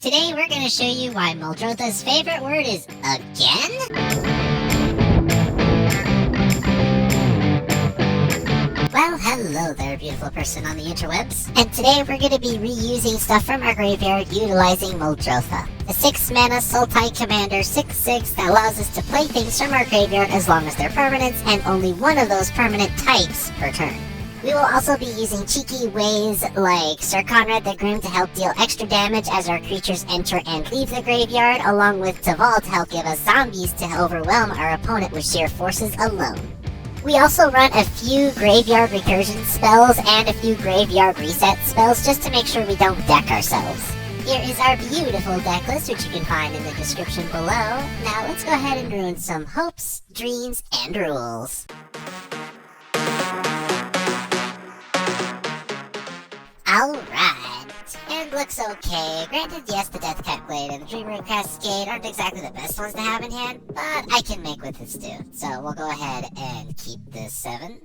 Today we're going to show you why Muldrotha's favorite word is again? Well, hello there, beautiful person on the interwebs. And today we're going to be reusing stuff from our graveyard utilizing Muldrotha, the 6-mana Sultai Commander 6/6 that allows us to play things from our graveyard as long as they're permanents, and only one of those permanent types per turn. We will also be using cheeky ways like Sir Conrad the Grim to help deal extra damage as our creatures enter and leave the graveyard, along with Taval to help give us zombies to overwhelm our opponent with sheer forces alone. We also run a few graveyard recursion spells and a few graveyard reset spells just to make sure we don't deck ourselves. Here is our beautiful deck list, which you can find in the description below. Now let's go ahead and ruin some hopes, dreams, and rules. Alright, and looks okay. Granted, yes, the Deathcat Blade and the Dreamroom Cascade aren't exactly the best ones to have in hand, but I can make with this too. So we'll go ahead and keep this 7.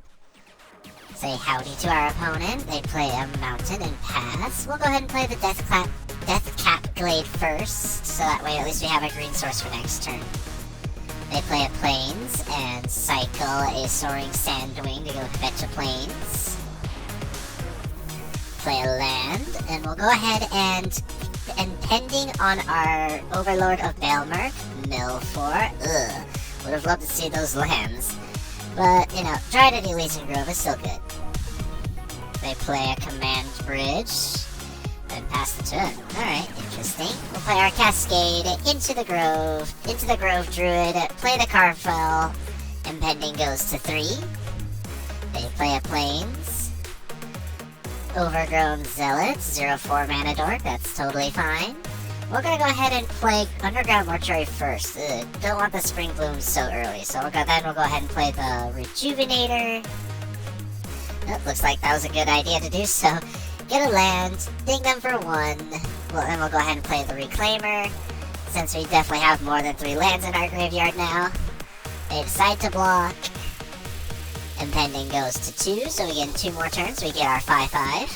Say howdy to our opponent. They play a mountain and pass. We'll go ahead and play the Deathcat Blade first, so that way at least we have a green source for next turn. They play a Plains and cycle a Soaring Sandwing to go fetch a Plains. Play a land, and we'll go ahead and pending on our Overlord of Baelmerk, mill 4. Would have loved to see those lands. But, you know, Dryad Elysian Grove is still good. They play a Command Bridge, and pass the turn. Alright, interesting. We'll play our Cascade into the Grove Druid, play the Carfell, impending goes to 3. They play a Plains. Overgrown Zealot, 0/4 mana dork, that's totally fine. We're gonna go ahead and play Underground Mortuary first. Don't want the Spring Blooms so early, so we'll go ahead and play the Rejuvenator. Looks like that was a good idea to do so. Get a land, ding them for 1. Then we'll go ahead and play the Reclaimer, since we definitely have more than 3 lands in our graveyard now. They decide to block. Impending goes to 2, so we get 2 more turns, we get our 5/5.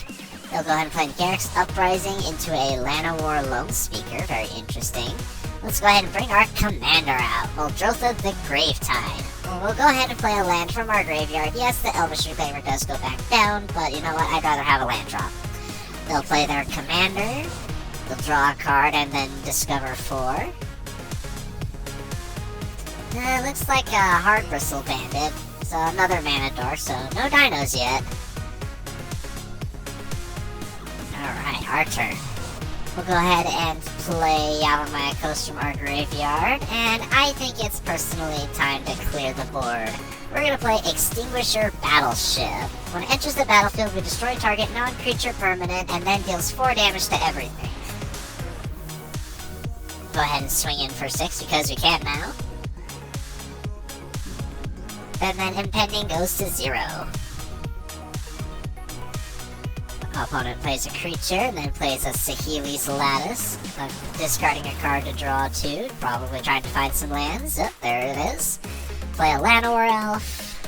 They'll go ahead and play Garrick's Uprising into a Llanowar Lone Speaker, very interesting. Let's go ahead and bring our commander out, Muldrotha the Gravetide. Well, we'll go ahead and play a land from our graveyard. Yes, the Elvish Reclaimer does go back down, but you know what, I'd rather have a land drop. They'll play their commander, they'll draw a card and then discover 4. Looks like a Hard Bristle Bandit. So another mana door, so no dinos yet. Alright, our turn. We'll go ahead and play Yavimaya Coast from our graveyard, and I think it's personally time to clear the board. We're gonna play Extinguisher Battleship. When it enters the battlefield, we destroy target non-creature permanent and then deals 4 damage to everything. Go ahead and swing in for 6 because we can now. And then impending goes to 0. Opponent plays a creature, and then plays a Saheeli's Lattice. Discarding a card to draw 2, probably trying to find some lands. Oh, there it is. Play a Llanowar Elf.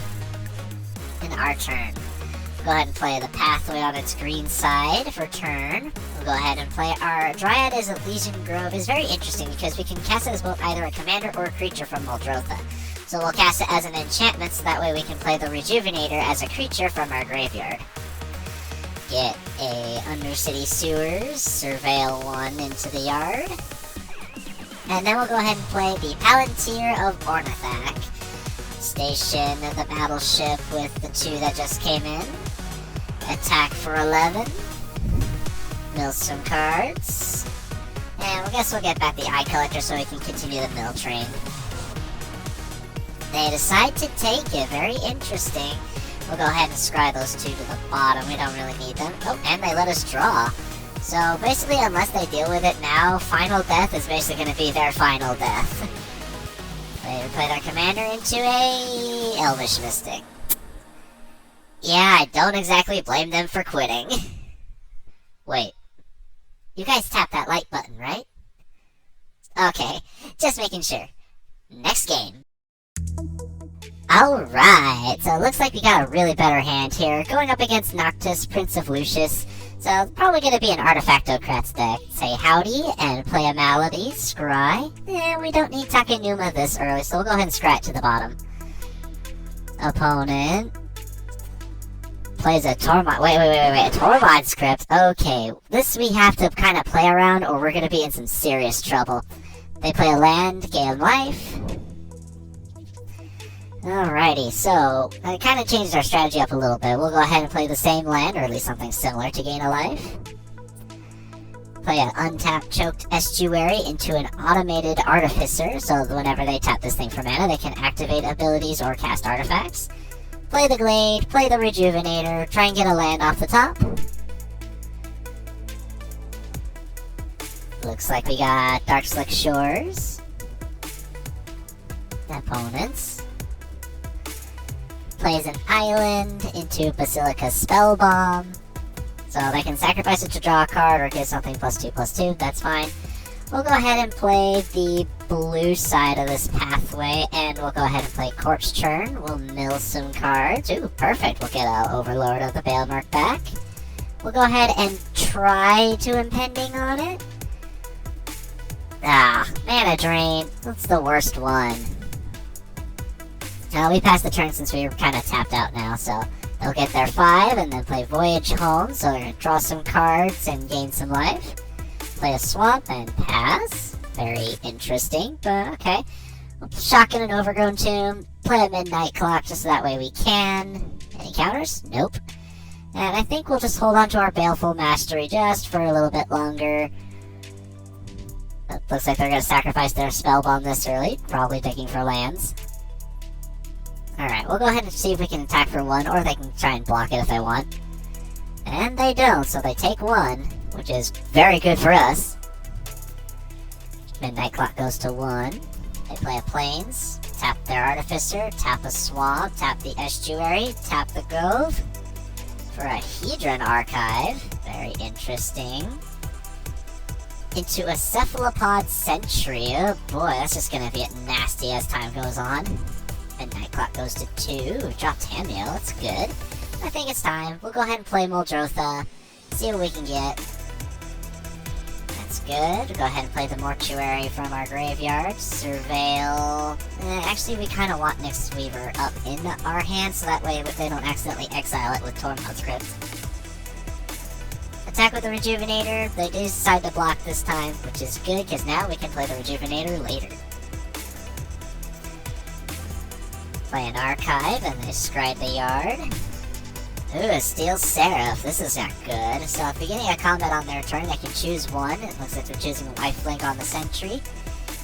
In our turn. Go ahead and play the Pathway on its green side for turn. We'll go ahead and play our Dryad Elysian Grove. Is very interesting because we can cast it as both either a commander or a creature from Muldrotha. So we'll cast it as an enchantment, so that way we can play the Rejuvenator as a creature from our graveyard. Get a Undercity Sewers, surveil 1 into the yard. And then we'll go ahead and play the Palantir of Ornithak. Station the battleship with the 2 that just came in. Attack for 11. Mill some cards. And I guess we'll get back the Eye Collector so we can continue the mill train. They decide to take it. Very interesting. We'll go ahead and scry those 2 to the bottom. We don't really need them. Oh, and they let us draw. So basically, unless they deal with it now, Final Death is basically going to be their final death. They play their commander into a Elvish Mystic. Yeah, I don't exactly blame them for quitting. Wait. You guys tapped that like button, right? Okay, just making sure. Next game. Alright, so it looks like we got a really better hand here. Going up against Noctis, Prince of Lucius. So, probably gonna be an Artifactocrats deck. Say howdy and play a Malady, scry. We don't need Takenuma this early, so we'll go ahead and scry it to the bottom. Opponent plays a Tormod. Wait. A Tormod script? Okay, this we have to kind of play around or we're gonna be in some serious trouble. They play a land, gain life. Alrighty, so I kind of changed our strategy up a little bit. We'll go ahead and play the same land, or at least something similar, to gain a life. Play an untapped choked estuary into an automated artificer, so whenever they tap this thing for mana, they can activate abilities or cast artifacts. Play the glade, play the rejuvenator, try and get a land off the top. Looks like we got Darkslick Shores. Opponents. Plays an island into Basilica Spellbomb. So they can sacrifice it to draw a card or get something +2/+2, that's fine. We'll go ahead and play the blue side of this pathway, and we'll go ahead and play Corpse Churn. We'll mill some cards. Ooh, perfect. We'll get an Overlord of the Balemark back. We'll go ahead and try to Impending on it. Mana Drain. That's the worst one. We passed the turn since we were kind of tapped out now, so they'll get their 5 and then play Voyage Home, so they're going to draw some cards and gain some life. Play a Swamp and pass. Very interesting, but okay. We'll Shotgun an Overgrown Tomb, play a Midnight Clock just so that way we can. Any counters? Nope. And I think we'll just hold on to our Baleful Mastery just for a little bit longer. It looks like they're going to sacrifice their Spellbomb this early, probably digging for lands. Alright, we'll go ahead and see if we can attack for 1, or they can try and block it if they want. And they don't, so they take 1, which is very good for us. Midnight Clock goes to 1. They play a Plains, tap their Artificer, tap a Swamp, tap the Estuary, tap the Grove for a Hedron Archive. Very interesting. Into a Cephalopod Sentry. Oh boy, that's just gonna get nasty as time goes on. Midnight Clock goes to 2. We dropped Tamio, that's good. I think it's time. We'll go ahead and play Muldrotha. See what we can get. That's good. We'll go ahead and play the Mortuary from our graveyard. Surveil. Actually, we kind of want Nyx Weaver up in our hand, so that way they don't accidentally exile it with Tormod Script. Attack with the Rejuvenator. They do decide to block this time, which is good, because now we can play the Rejuvenator later. Play an Archive, and they scribe the yard. Ooh, a Steel Seraph. This is not good. So at the beginning of combat on their turn, they can choose 1. It looks like they're choosing Lifelink on the Sentry.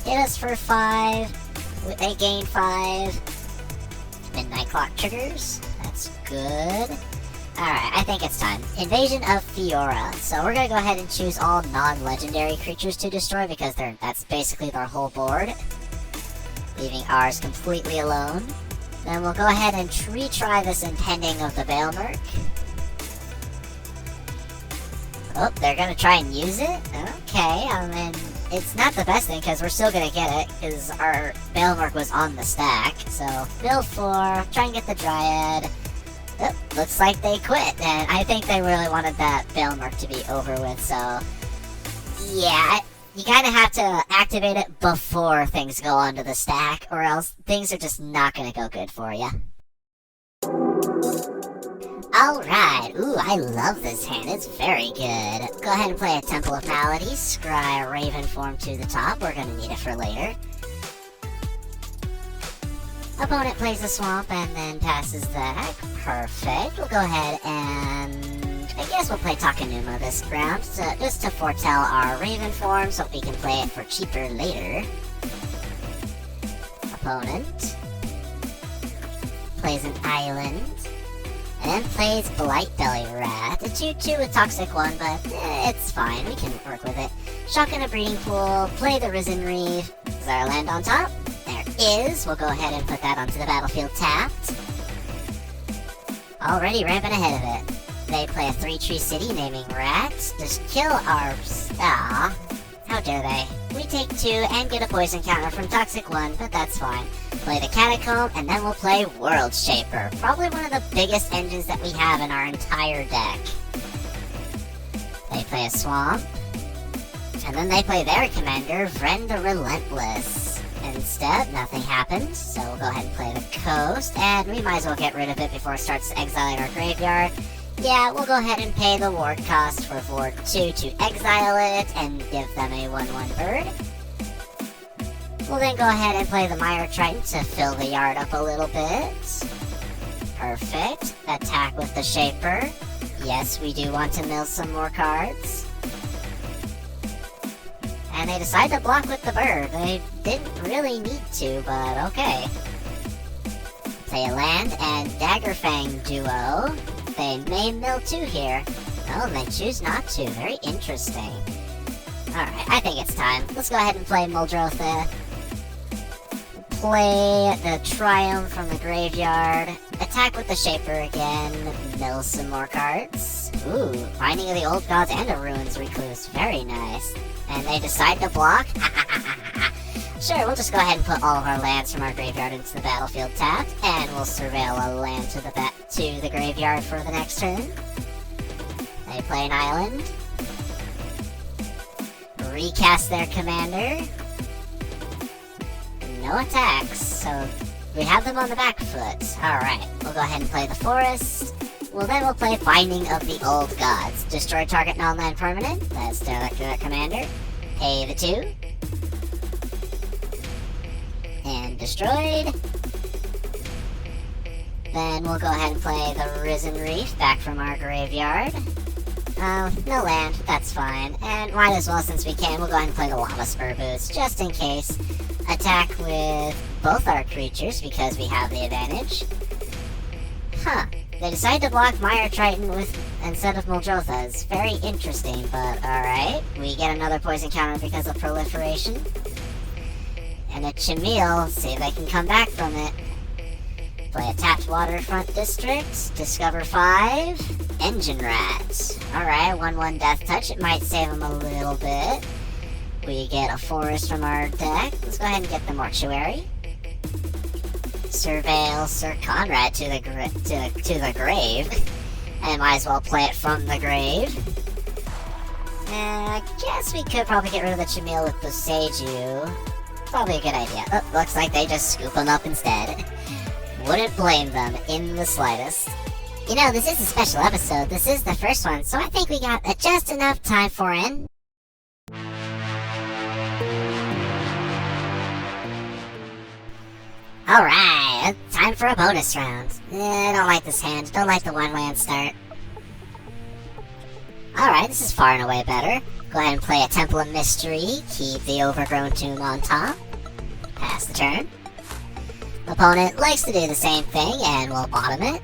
Hit us for 5. They gain 5. Midnight Clock triggers. That's good. Alright, I think it's time. Invasion of Fiora. So we're gonna go ahead and choose all non-legendary creatures to destroy, because that's basically their whole board. Leaving ours completely alone. Then we'll go ahead and retry this Impending of the Balemark. Oh, they're gonna try and use it? Okay, I mean, it's not the best thing, because we're still gonna get it, because our Balemark was on the stack. So, mill 4, try and get the Dryad. Oh, looks like they quit, and I think they really wanted that Balemark to be over with, so... yeah, you kind of have to activate it before things go onto the stack, or else things are just not going to go good for you. Alright, ooh, I love this hand, it's very good. Go ahead and play a Temple of Malady, scry a Raven form to the top, we're going to need it for later. Opponent plays a Swamp and then passes that, perfect. We'll go ahead and... I guess we'll play Takenuma this round, so just to foretell our Raven form so we can play it for cheaper later. Opponent plays an island, and then plays Blightbelly Rat. A 2/2 with Toxic 1, but it's fine, we can work with it. Shotgun a Breeding Pool, play the Risen Reeve. Is there a land on top? There is. We'll go ahead and put that onto the battlefield tapped. Already ramping ahead of it. They play a 3-tree city naming Rat. Just kill our... how dare they. We take 2 and get a poison counter from Toxic 1, but that's fine. Play the Catacomb, and then we'll play World Shaper. Probably one of the biggest engines that we have in our entire deck. play a Swamp. And then they play their commander, Vren the Relentless. Instead, nothing happened, so we'll go ahead and play the Coast, and we might as well get rid of it before it starts exiling our graveyard. Yeah, we'll go ahead and pay the ward cost for Ward 2 to exile it, and give them a 1/1 bird. We'll then go ahead and play the Mire Triton to fill the yard up a little bit. Perfect. Attack with the Shaper. Yes, we do want to mill some more cards. And they decide to block with the bird. They didn't really need to, but okay. Play a land and Daggerfang duo. They may mill 2 here. Oh, and they choose not to. Very interesting. Alright, I think it's time. Let's go ahead and play Muldrotha. Play the Triumph from the graveyard. Attack with the Shaper again. Mill some more cards. Ooh, Finding of the Old Gods and a Ruins Recluse. Very nice. And they decide to block? Sure, we'll just go ahead and put all of our lands from our graveyard into the battlefield tapped, and we'll surveil a land to the graveyard for the next turn. They play an island. Recast their commander. No attacks, so we have them on the back foot. Alright, we'll go ahead and play the forest. We'll play Finding of the Old Gods. Destroy target non-land permanent. That's their commander. Pay the 2. And destroyed. Then we'll go ahead and play the Risen Reef back from our graveyard. No land, that's fine. And might as well, since we can, we'll go ahead and play the Lava Spur Boots, just in case. Attack with both our creatures, because we have the advantage. Huh. They decide to block Mire Triton instead of Muldrotha. It's very interesting, but alright. We get another poison counter because of proliferation. And a Chameel, see if they can come back from it. Play a tapped Waterfront District, discover 5, Engine Rat. Alright, 1/1 Death Touch, it might save them a little bit. We get a forest from our deck. Let's go ahead and get the Mortuary. Surveil Sir Conrad to the grave. And might as well play it from the grave. I guess we could probably get rid of the Chameel with Boseiju. Probably a good idea. Oh, looks like they just scoop them up instead. Wouldn't blame them in the slightest. You know, this is a special episode. This is the first one, so I think we got just enough time for it. Alright, time for a bonus round. I don't like this hand. Don't like the 1-land start. Alright, this is far and away better. Go ahead and play a Temple of Mystery. Keep the Overgrown Tomb on top. Pass the turn. Opponent likes to do the same thing, and we'll bottom it.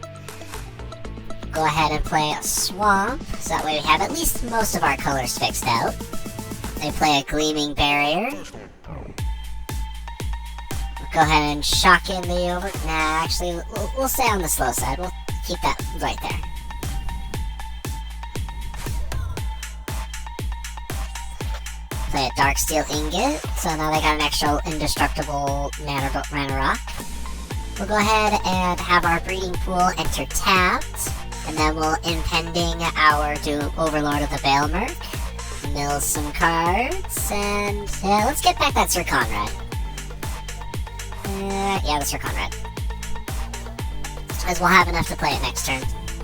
Go ahead and play a Swamp, so that way we have at least most of our colors fixed out. They play a Gleaming Barrier. Go ahead and shock in the over... Nah, actually, we'll stay on the slow side. We'll keep that right there. Play a Darksteel Ingot, so now they got an extra indestructible mana rock. We'll go ahead and have our Breeding Pool enter tapped, and then we'll Impending our Overlord of the Baelmerk. Mill some cards, and yeah, let's get back that Sir Conrad. Yeah, the Sir Conrad. As we'll have enough to play it next turn.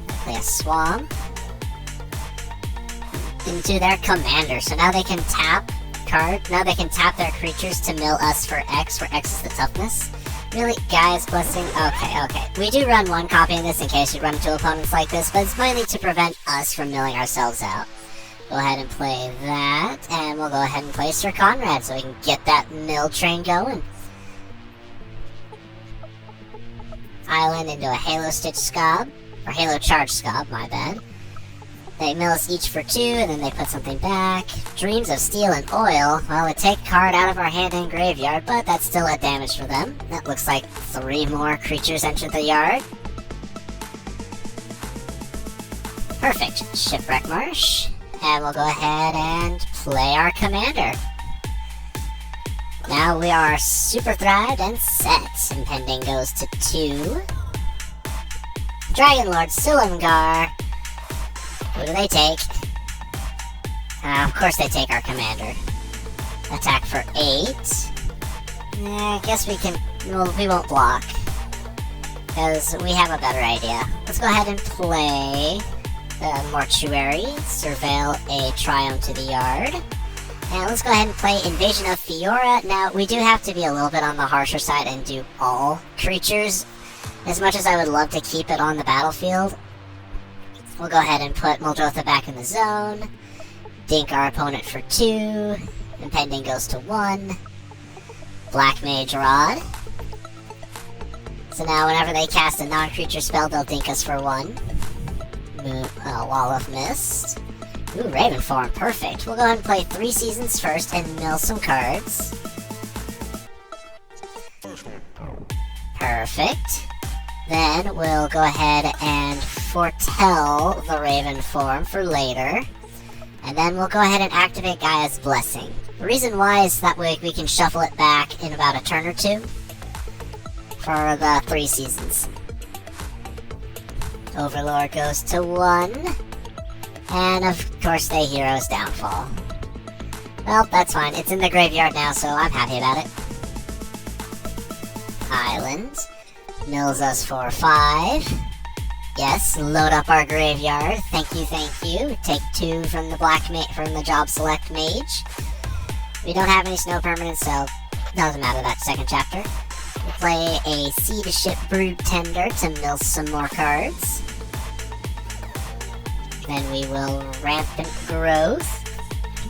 Play a Swamp into their commander, so now they can tap now they can tap their creatures to mill us for X, where X is the toughness. Really? Guys, Blessing? Okay. We do run one copy of this in case we run into opponents like this, but it's mainly to prevent us from milling ourselves out. Go ahead and play that, and we'll go ahead and play Sir Conrad so we can get that mill train going. Island into a Halo Stitch Scob, or Halo Charge Scob, my bad. They mill us each for 2, and then they put something back. Dreams of Steel and Oil. Well, it take card out of our hand and graveyard, but that's still a damage for them. That looks like 3 more creatures entered the yard. Perfect. Shipwreck Marsh. And we'll go ahead and play our commander. Now we are super thrived and set. Impending goes to 2. Dragon Lord Silumgar. Who do they take? Of course they take our commander. Attack for 8. I guess we can... Well, we won't block. Because we have a better idea. Let's go ahead and play Mortuary. Surveil a Triumph to the yard. And let's go ahead and play Invasion of Fiora. Now, we do have to be a little bit on the harsher side and do all creatures. As much as I would love to keep it on the battlefield, we'll go ahead and put Muldrotha back in the zone. Dink our opponent for 2. Impending goes to 1. Black Mage Rod. So now whenever they cast a non-creature spell, they'll dink us for 1. Wall of Mist. Ooh, Raven form, perfect. We'll go ahead and play 3 Seasons first and mill some cards. Perfect. Then we'll go ahead and foretell the Raven form for later. And then we'll go ahead and activate Gaia's Blessing. The reason why is that way we can shuffle it back in about a turn or 2 for the 3 Seasons. Overlord goes to 1. And of course the hero's downfall. Well, that's fine. It's in the graveyard now, so I'm happy about it. Island. Mills us for 5. Yes, load up our graveyard. Thank you, thank you. Take 2 from the from the job select mage. We don't have any snow permanents, so doesn't matter that second chapter. We'll play a Sea to Ship Brood Tender to mill some more cards. Then we will Rampant Growth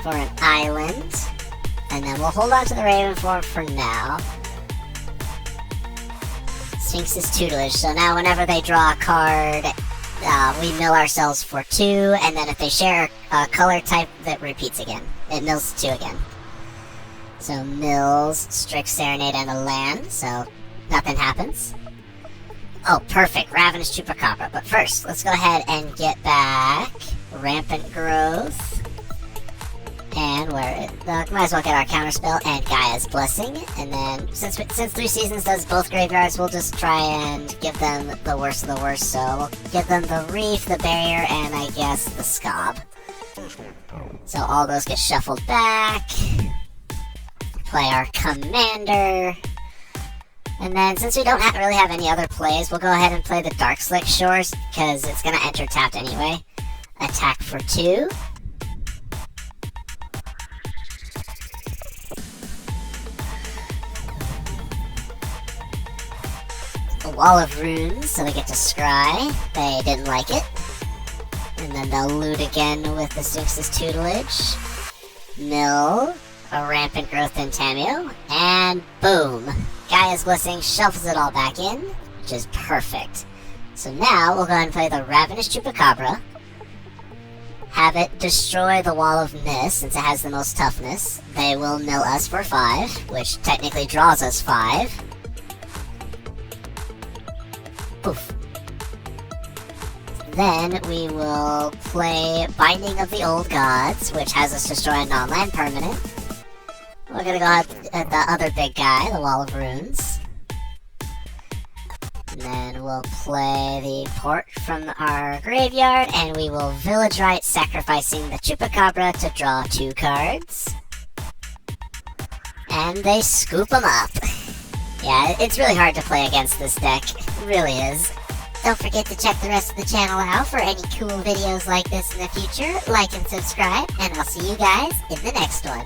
for an island. And then we'll hold on to the Raven form for now. Sphinx's Tutelage. So now whenever they draw a card, we mill ourselves for 2, and then if they share a color type, that repeats again. It mills 2 again. So mills, Strict Serenade, and a land, so nothing happens. Oh, perfect. Ravenous Chupacabra. But first, let's go ahead and get back Rampant Growth. And might as well get our Counterspell and Gaia's Blessing. And then, since 3 Seasons does both graveyards, we'll just try and give them the worst of the worst. So we'll give them the Reef, the Barrier, and I guess the Scob. So all those get shuffled back. Play our Commander. And then, since we don't really have any other plays, we'll go ahead and play the Dark Slick Shores, because it's going to enter tapped anyway. Attack for 2. A Wall of Runes, so they get to scry. They didn't like it. And then they'll loot again with the Sphinx's Tutelage. Mill. A Rampant Growth in Tameo, and boom! Gaia's Blessing shuffles it all back in, which is perfect. So now, we'll go ahead and play the Ravenous Chupacabra, have it destroy the Wall of Mist, since it has the most toughness. They will mill us for 5, which technically draws us 5. Poof. Then we will play Binding of the Old Gods, which has us destroy a non-land permanent. We're gonna go at the other big guy, the Wall of Runes. And then we'll play the Port from our graveyard, and we will Village Rite, sacrificing the Chupacabra to draw 2 cards. And they scoop them up. Yeah, it's really hard to play against this deck. It really is. Don't forget to check the rest of the channel out for any cool videos like this in the future. Like and subscribe, and I'll see you guys in the next one.